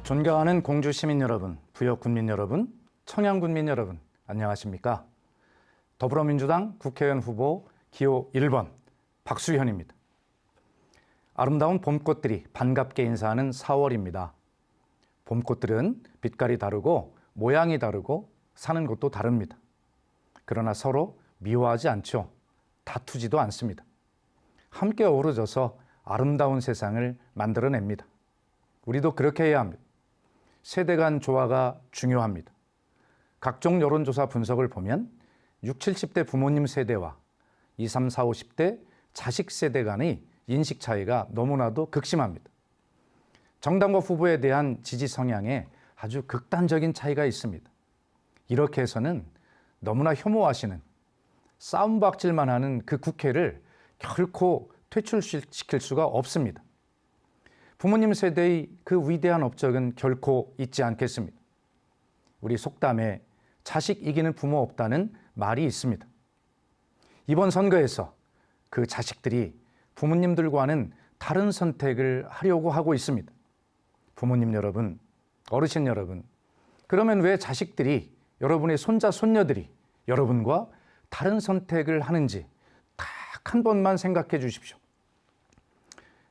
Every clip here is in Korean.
존경하는 공주 시민 여러분, 부여 군민 여러분, 청양 군민 여러분, 안녕하십니까? 더불어민주당 국회의원 후보 기호 1번 박수현입니다. 아름다운 봄꽃들이 반갑게 인사하는 4월입니다. 봄꽃들은 빛깔이 다르고 모양이 다르고 사는 곳도 다릅니다. 그러나 서로 미워하지 않죠. 다투지도 않습니다. 함께 어우러져서 아름다운 세상을 만들어냅니다. 우리도 그렇게 해야 합니다. 세대 간 조화가 중요합니다. 각종 여론조사 분석을 보면 60, 70대 부모님 세대와 20, 30, 40, 50대 자식 세대 간의 인식 차이가 너무나도 극심합니다. 정당과 후보에 대한 지지 성향에 아주 극단적인 차이가 있습니다. 이렇게 해서는 너무나 혐오하시는 싸움박질만 하는 그 국회를 결코 퇴출시킬 수가 없습니다. 부모님 세대의 그 위대한 업적은 결코 잊지 않겠습니다. 우리 속담에 자식 이기는 부모 없다는 말이 있습니다. 이번 선거에서 그 자식들이 부모님들과는 다른 선택을 하려고 하고 있습니다. 부모님 여러분, 어르신 여러분, 그러면 왜 자식들이, 여러분의 손자, 손녀들이 여러분과 다른 선택을 하는지 딱 한 번만 생각해 주십시오.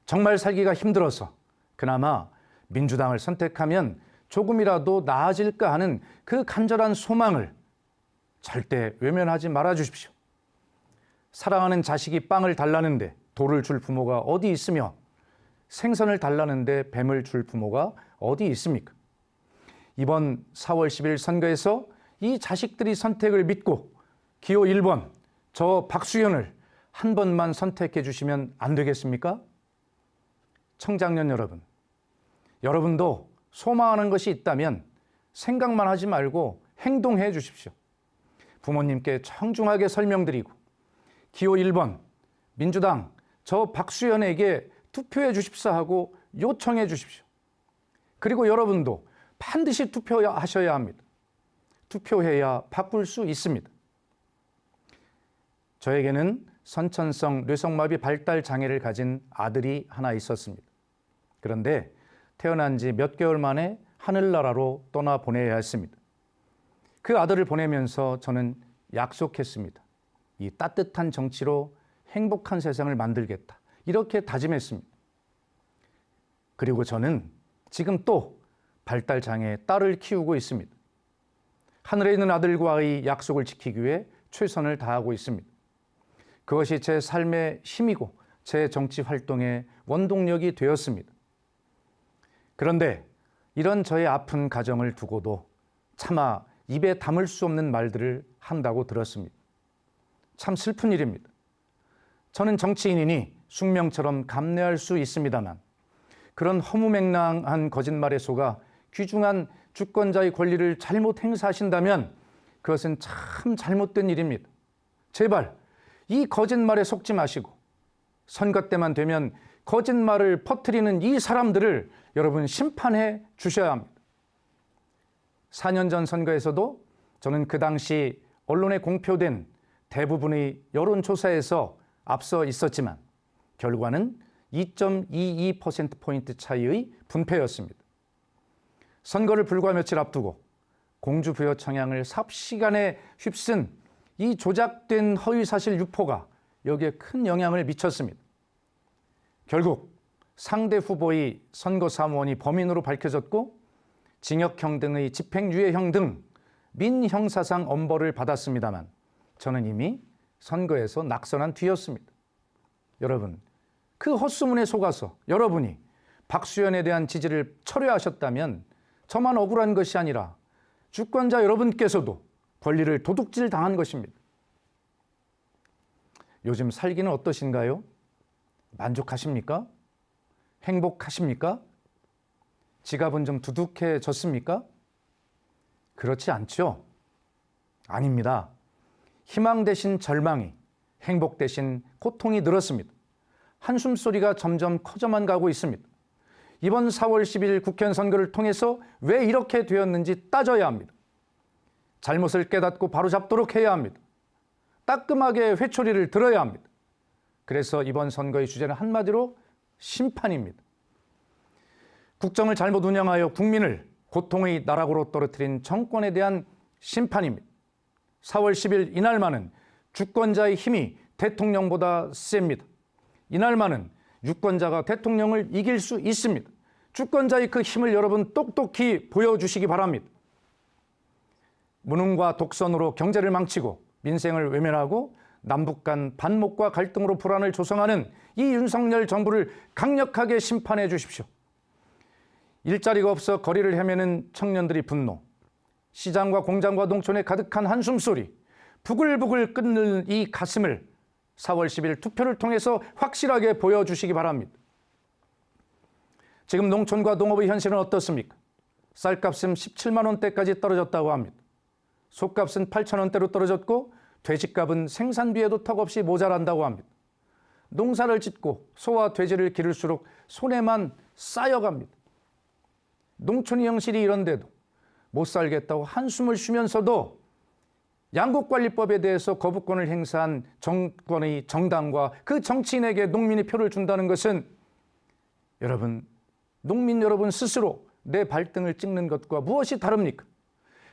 정말 살기가 힘들어서 그나마 민주당을 선택하면 조금이라도 나아질까 하는 그 간절한 소망을 절대 외면하지 말아 주십시오. 사랑하는 자식이 빵을 달라는데 돌을 줄 부모가 어디 있으며 생선을 달라는데 뱀을 줄 부모가 어디 있습니까? 이번 4월 10일 선거에서 이 자식들이 선택을 믿고 기호 1번 저 박수현을 한 번만 선택해 주시면 안 되겠습니까? 청장년 여러분, 여러분도 소망하는 것이 있다면 생각만 하지 말고 행동해 주십시오. 부모님께 청중하게 설명드리고 기호 1번 민주당 저 박수현에게 투표해 주십사 하고 요청해 주십시오. 그리고 여러분도 반드시 투표하셔야 합니다. 투표해야 바꿀 수 있습니다. 저에게는 선천성 뇌성마비 발달 장애를 가진 아들이 하나 있었습니다. 그런데 태어난 지 몇 개월 만에 하늘나라로 떠나보내야 했습니다. 그 아들을 보내면서 저는 약속했습니다. 이 따뜻한 정치로 행복한 세상을 만들겠다. 이렇게 다짐했습니다. 그리고 저는 지금 또 발달장애 딸을 키우고 있습니다. 하늘에 있는 아들과의 약속을 지키기 위해 최선을 다하고 있습니다. 그것이 제 삶의 힘이고 제 정치 활동의 원동력이 되었습니다. 그런데 이런 저의 아픈 가정을 두고도 차마 입에 담을 수 없는 말들을 한다고 들었습니다. 참 슬픈 일입니다. 저는 정치인이니 숙명처럼 감내할 수 있습니다만 그런 허무맹랑한 거짓말에 속아 귀중한 주권자의 권리를 잘못 행사하신다면 그것은 참 잘못된 일입니다. 제발 이 거짓말에 속지 마시고 선거 때만 되면 거짓말을 퍼뜨리는 이 사람들을 여러분 심판해 주셔야 합니다. 4년 전 선거에서도 저는 그 당시 언론에 공표된 대부분의 여론조사에서 앞서 있었지만 결과는 2.22%포인트 차이의 분패였습니다. 선거를 불과 며칠 앞두고 공주 부여 청양을 삽시간에 휩쓴 이 조작된 허위사실 유포가 여기에 큰 영향을 미쳤습니다. 결국 상대 후보의 선거사무원이 범인으로 밝혀졌고 징역형 등의 집행유예형 등 민형사상 엄벌을 받았습니다만 저는 이미 선거에서 낙선한 뒤였습니다. 여러분, 그 헛소문에 속아서 여러분이 박수현에 대한 지지를 철회하셨다면 저만 억울한 것이 아니라 주권자 여러분께서도 권리를 도둑질 당한 것입니다. 요즘 살기는 어떠신가요? 만족하십니까? 행복하십니까? 지갑은 좀 두둑해졌습니까? 그렇지 않죠? 아닙니다. 희망 대신 절망이, 행복 대신 고통이 늘었습니다. 한숨소리가 점점 커져만 가고 있습니다. 이번 4월 10일 국회의원 선거를 통해서 왜 이렇게 되었는지 따져야 합니다. 잘못을 깨닫고 바로잡도록 해야 합니다. 따끔하게 회초리를 들어야 합니다. 그래서 이번 선거의 주제는 한마디로 심판입니다. 국정을 잘못 운영하여 국민을 고통의 나락으로 떨어뜨린 정권에 대한 심판입니다. 4월 10일 이날만은 주권자의 힘이 대통령보다 셉니다. 이날만은 유권자가 대통령을 이길 수 있습니다. 주권자의 그 힘을 여러분 똑똑히 보여주시기 바랍니다. 무능과 독선으로 경제를 망치고 민생을 외면하고 남북 간 반목과 갈등으로 불안을 조성하는 이 윤석열 정부를 강력하게 심판해 주십시오. 일자리가 없어 거리를 헤매는 청년들이 분노, 시장과 공장과 농촌에 가득한 한숨소리, 부글부글 끓는 이 가슴을 4월 10일 투표를 통해서 확실하게 보여주시기 바랍니다. 지금 농촌과 농업의 현실은 어떻습니까? 쌀값은 17만 원대까지 떨어졌다고 합니다. 소값은 8천 원대로 떨어졌고 돼지값은 생산비에도 턱없이 모자란다고 합니다. 농사를 짓고 소와 돼지를 기를수록 손해만 쌓여갑니다. 농촌의 형실이 이런데도 못 살겠다고 한숨을 쉬면서도 양곡관리법에 대해서 거부권을 행사한 정권의 정당과 그 정치인에게 농민이 표를 준다는 것은 여러분, 농민 여러분 스스로 내 발등을 찍는 것과 무엇이 다릅니까?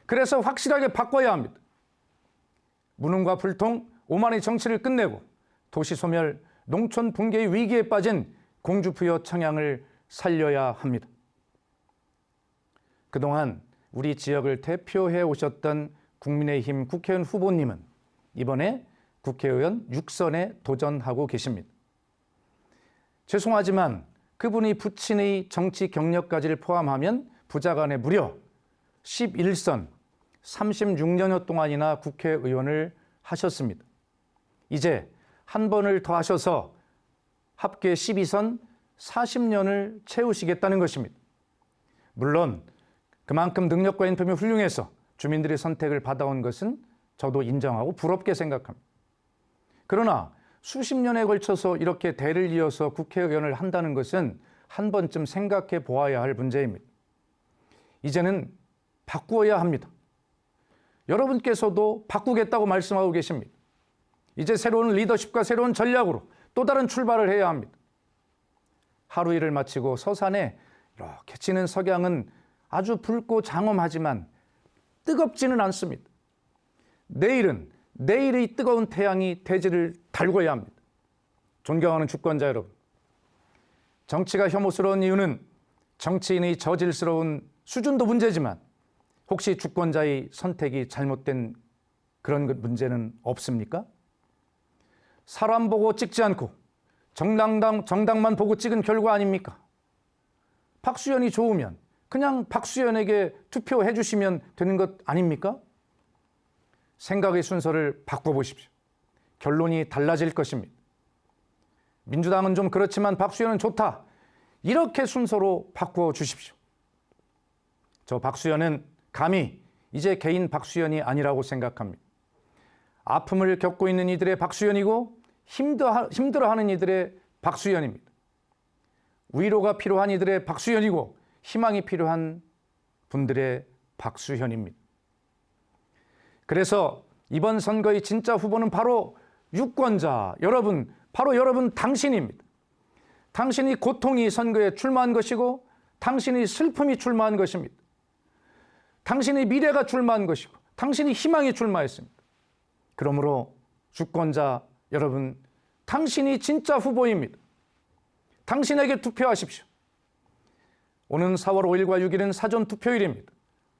그래서 확실하게 바꿔야 합니다. 무능과 불통, 오만의 정치를 끝내고 도시 소멸, 농촌 붕괴의 위기에 빠진 공주부여 청양을 살려야 합니다. 그동안 우리 지역을 대표해 오셨던 국민의힘 국회의원 후보님은 이번에 국회의원 6선에 도전하고 계십니다. 죄송하지만 그분이 부친의 정치 경력까지를 포함하면 부자간에 무려 11선 36년여 동안이나 국회의원을 하셨습니다. 이제 한 번을 더 하셔서 합계 12선 40년을 채우시겠다는 것입니다. 물론 그만큼 능력과 인품이 훌륭해서 주민들의 선택을 받아온 것은 저도 인정하고 부럽게 생각합니다. 그러나 수십 년에 걸쳐서 이렇게 대를 이어서 국회의원을 한다는 것은 한 번쯤 생각해 보아야 할 문제입니다. 이제는 바꾸어야 합니다. 여러분께서도 바꾸겠다고 말씀하고 계십니다. 이제 새로운 리더십과 새로운 전략으로 또 다른 출발을 해야 합니다. 하루 일을 마치고 서산에 이렇게 치는 석양은 아주 붉고 장엄하지만 뜨겁지는 않습니다. 내일은 내일의 뜨거운 태양이 대지를 달궈야 합니다. 존경하는 주권자 여러분, 정치가 혐오스러운 이유는 정치인의 저질스러운 수준도 문제지만 혹시 주권자의 선택이 잘못된 그런 문제는 없습니까? 사람 보고 찍지 않고 정당만 보고 찍은 결과 아닙니까? 박수현이 좋으면 그냥 박수현에게 투표해 주시면 되는 것 아닙니까? 생각의 순서를 바꿔보십시오. 결론이 달라질 것입니다. 민주당은 좀 그렇지만 박수현은 좋다. 이렇게 순서로 바꿔 주십시오. 저 박수현은 감히 이제 개인 박수현이 아니라고 생각합니다. 아픔을 겪고 있는 이들의 박수현이고 힘들어하는 이들의 박수현입니다. 위로가 필요한 이들의 박수현이고 희망이 필요한 분들의 박수현입니다. 그래서 이번 선거의 진짜 후보는 바로 유권자 여러분, 바로 여러분 당신입니다. 당신이 고통이 선거에 출마한 것이고 당신이 슬픔이 출마한 것입니다. 당신의 미래가 출마한 것이고 당신이 희망이 출마했습니다. 그러므로 주권자 여러분, 당신이 진짜 후보입니다. 당신에게 투표하십시오. 오는 4월 5일과 6일은 사전투표일입니다.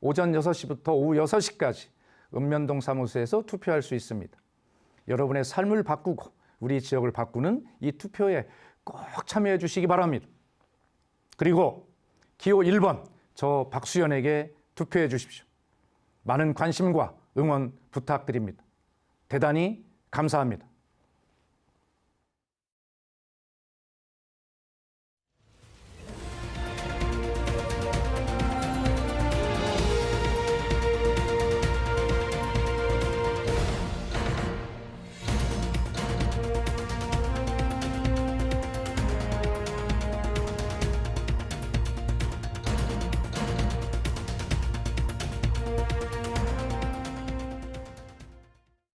오전 6시부터 오후 6시까지 읍면동 사무소에서 투표할 수 있습니다. 여러분의 삶을 바꾸고 우리 지역을 바꾸는 이 투표에 꼭 참여해 주시기 바랍니다. 그리고 기호 1번 저 박수현에게 투표해 주십시오. 많은 관심과 응원 부탁드립니다. 대단히 감사합니다.